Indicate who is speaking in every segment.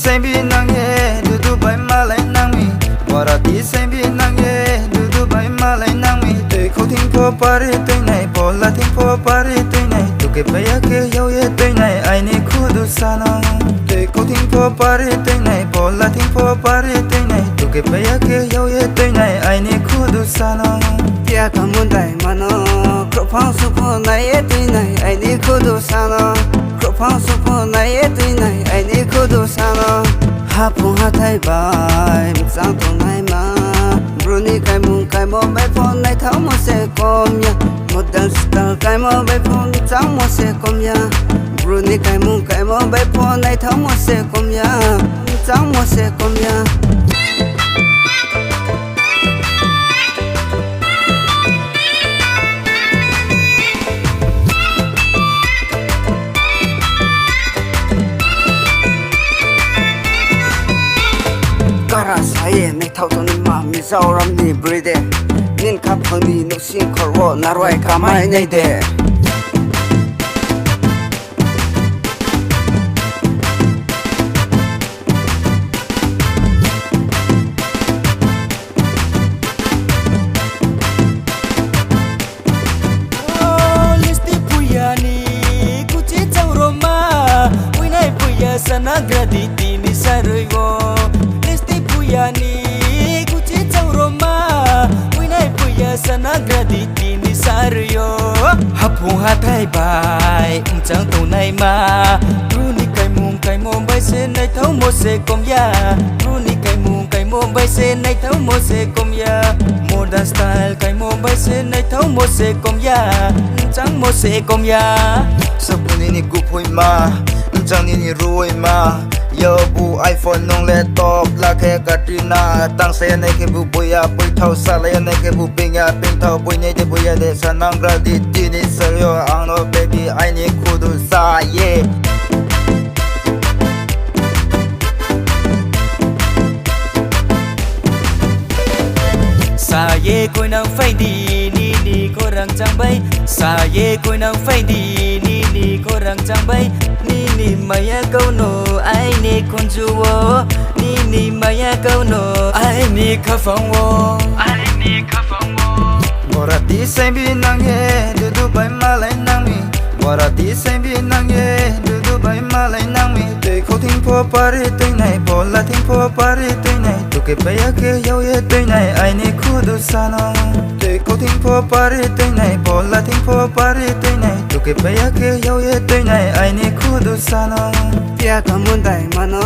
Speaker 1: say bi nang ye du du bai ma lai nang mi wara di say bi nang ye du du bai ma lai nang mi te khâu thinh pho pare te nai bo la thinh pho pare te nai tu ke pa ya ke yo ye te nai ai ni khu du sana te khâu thinh pho pare te nai bo la thinh pho pare te nai tu ke pa ya ke yo ye te nai ai ni khu du sana
Speaker 2: tia ka mun dai mano kro phang su pho nai ye te nai ai ni khu du sana kro phang su pho nai ye te nai ai ni khu du sana ha phu ha thai bai sang tu nai ma bruni kai mo bai phone nai thau mo se kom ya modern style kai mo bai phone chang mo se kom ya bruni kai mo bai phone nai thau mo se kom ya chang mo se kom ya Kara saye ne thau to ni ma mi zau ram ni bride nin khap phang ni no sin khor wo na roi ka mai nei de
Speaker 3: sana gradi tini sargo listi puyani kuchi chauroma winai puya sana gradi tini saryo hapu hathai bai chang tu nai ma runi kai mom bai se nai thau mo se kom ya runi kai mom bai se nai thau mo se kom ya modern style kai mom bai se nai thau mo se kom ya chang mo se kom ya
Speaker 1: sapuni ni gu phoi ma chang ni ruai ma yo bu iphone nong laptop la ke katrina tang se ne ke bu boya pui thau sa le ne ke bu ping thau pui ne de boya de sanang gra di ti ni seryo ang no baby I need kudu sa yeah
Speaker 3: sa ye koi nang phai di ni ko rang chang bai sa ye koi nang phai di ni ko rang chang bai ni maya câu no ai ni con chu wo ni maya câu no ai ni kha phong wo
Speaker 1: wara di say bi nang ye du du bai ma lai nang mi wara di say bi nang ye du du bai ma lai nang mi te khâu thinh pho pare te nai bo la thinh pho pare te nai tu ke pa ya ke yo ye te nai ai ni khu du sana te khâu thinh pho pare te nai bo la thinh pho pare te nai tu ke pa ya ke yo ye te nai ai ni khu du sana
Speaker 2: tia ka mun dai mano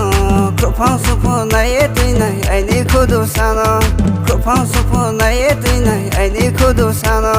Speaker 2: kro phang su pho nai ye te nai ai ni khu du sana kro phang su pho nai ye te nai ai ni khu du sana